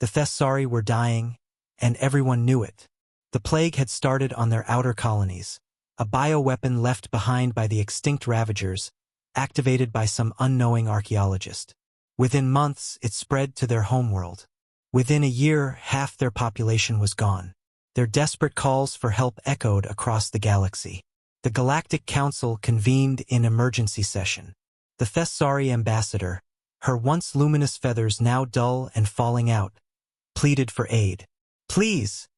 The Thessari were dying, and everyone knew it. The plague had started on their outer colonies, a bioweapon left behind by the extinct Ravagers, activated by some unknowing archaeologist. Within months, it spread to their homeworld. Within a year, half their population was gone. Their desperate calls for help echoed across the galaxy. The Galactic Council convened in emergency session. The Thessari ambassador, her once luminous feathers now dull and falling out, pleaded for aid. "Please,"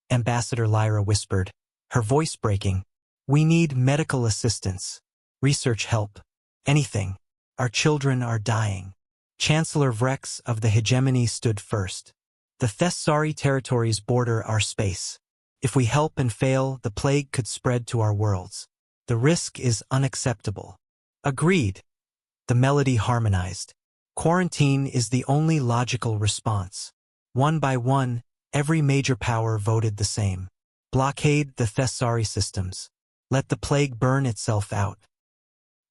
Ambassador Lyra whispered, her voice breaking. "We need medical assistance, research help, anything. Our children are dying." Chancellor Vrex of the hegemony stood first. "The Thessari territories border our space. If we help and fail, the plague could spread to our worlds. The risk is unacceptable." "Agreed." The melody harmonized. Quarantine is the only logical response. One by one, every major power voted the same. Blockade the Thessari systems. Let the plague burn itself out.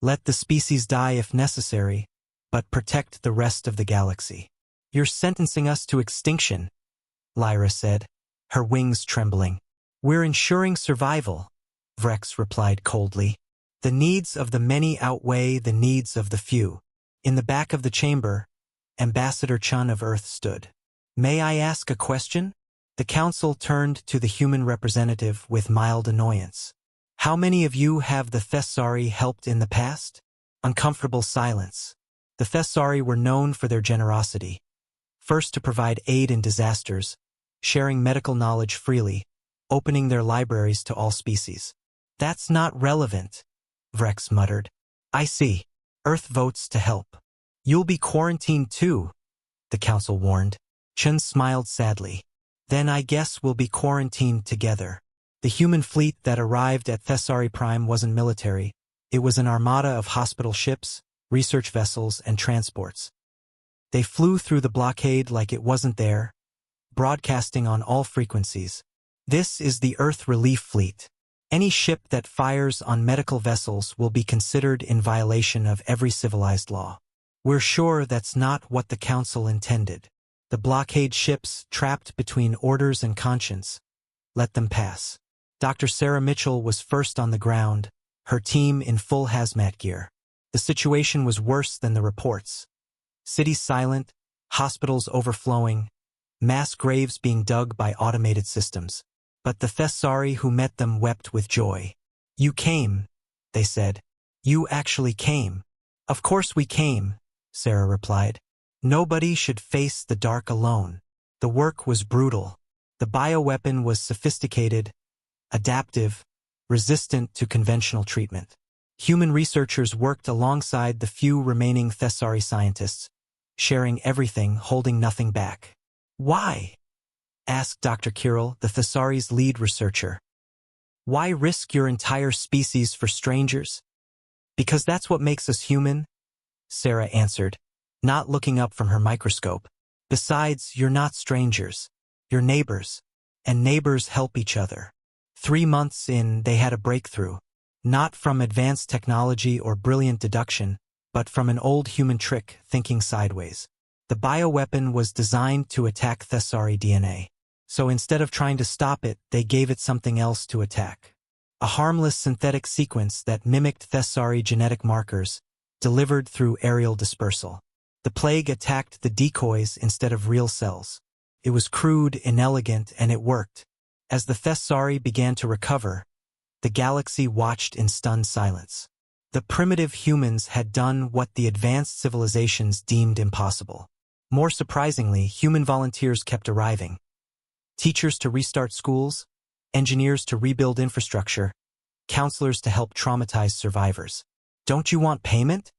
Let the species die if necessary, but protect the rest of the galaxy. "You're sentencing us to extinction," Lyra said, her wings trembling. "We're ensuring survival," Vrex replied coldly. "The needs of the many outweigh the needs of the few." In the back of the chamber, Ambassador Chun of Earth stood. "May I ask a question?" The council turned to the human representative with mild annoyance. "How many of you have the Thessari helped in the past?" Uncomfortable silence. The Thessari were known for their generosity. First to provide aid in disasters, sharing medical knowledge freely, opening their libraries to all species. "That's not relevant," Vrex muttered. "I see. Earth votes to help. You'll be quarantined too," the council warned. Chun smiled sadly. "Then I guess we'll be quarantined together." The human fleet that arrived at Thessari Prime wasn't military. It was an armada of hospital ships, research vessels, and transports. They flew through the blockade like it wasn't there, broadcasting on all frequencies. "This is the Earth Relief Fleet. Any ship that fires on medical vessels will be considered in violation of every civilized law. We're sure that's not what the Council intended. The blockade ships, trapped between orders and conscience, let them pass." Dr. Sarah Mitchell was first on the ground, her team in full hazmat gear. The situation was worse than the reports. Cities silent, hospitals overflowing, mass graves being dug by automated systems. But the Thessari who met them wept with joy. "You came," they said. "You actually came." "Of course we came," Sarah replied. "Nobody should face the dark alone." The work was brutal. The bioweapon was sophisticated, adaptive, resistant to conventional treatment. Human researchers worked alongside the few remaining Thessari scientists, sharing everything, holding nothing back. "Why?" asked Dr. Kirill, the Thessari's lead researcher. "Why risk your entire species for strangers?" "Because that's what makes us human," Sarah answered, not looking up from her microscope. "Besides, you're not strangers. You're neighbors, and neighbors help each other." 3 months in, they had a breakthrough. Not from advanced technology or brilliant deduction, but from an old human trick, thinking sideways. The bioweapon was designed to attack Thessari DNA. So instead of trying to stop it, they gave it something else to attack. A harmless synthetic sequence that mimicked Thessari genetic markers, delivered through aerial dispersal. The plague attacked the decoys instead of real cells. It was crude, inelegant, and it worked. As the Thessari began to recover, the galaxy watched in stunned silence. The primitive humans had done what the advanced civilizations deemed impossible. More surprisingly, human volunteers kept arriving. Teachers to restart schools, engineers to rebuild infrastructure, counselors to help traumatized survivors. "Don't you want payment?"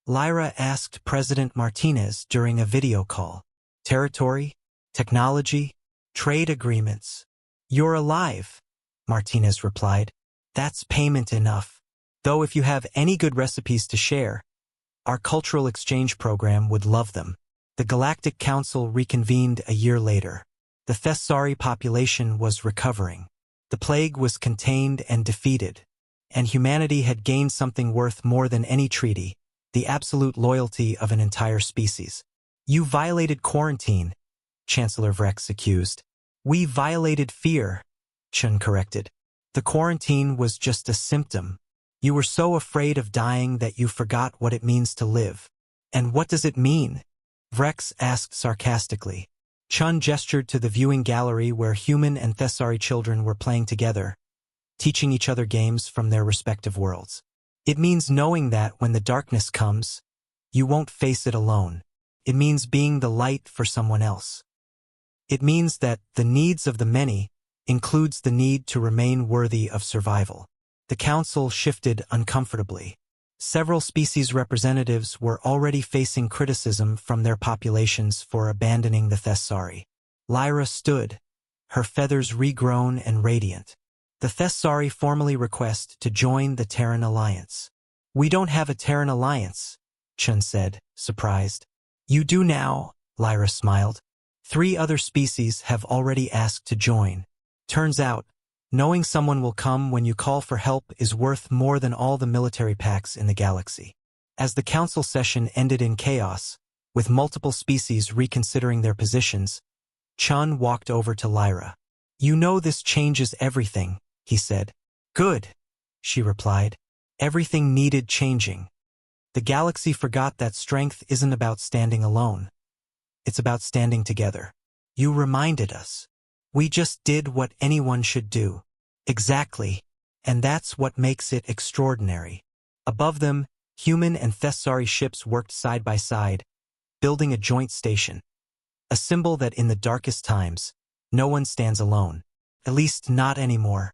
Lyra asked President Martinez during a video call. "Territory, technology, trade agreements. You're alive," Martinez replied. "That's payment enough. Though if you have any good recipes to share, our cultural exchange program would love them." The Galactic Council reconvened a year later. The Thessari population was recovering. The plague was contained and defeated, and humanity had gained something worth more than any treaty, the absolute loyalty of an entire species. "You violated quarantine," Chancellor Vrex accused. We violated fear, Chun corrected. The quarantine was just a symptom. You were so afraid of dying that you forgot what it means to live. And what does it mean? Vrex asked sarcastically. Chun gestured to the viewing gallery where human and Thessari children were playing together, teaching each other games from their respective worlds. It means knowing that when the darkness comes, you won't face it alone. It means being the light for someone else. It means that the needs of the many includes the need to remain worthy of survival. The council shifted uncomfortably. Several species representatives were already facing criticism from their populations for abandoning the Thessari. Lyra stood, her feathers regrown and radiant. The Thessari formally request to join the Terran Alliance. We don't have a Terran Alliance, Chun said, surprised. You do now, Lyra smiled. 3 other species have already asked to join. Turns out, knowing someone will come when you call for help is worth more than all the military packs in the galaxy. As the council session ended in chaos, with multiple species reconsidering their positions, Chun walked over to Lyra. You know this changes everything, he said. Good, she replied. Everything needed changing. The galaxy forgot that strength isn't about standing alone. It's about standing together. You reminded us. We just did what anyone should do. Exactly. And that's what makes it extraordinary. Above them, human and Thessari ships worked side by side, building a joint station. A symbol that in the darkest times, no one stands alone. At least not anymore.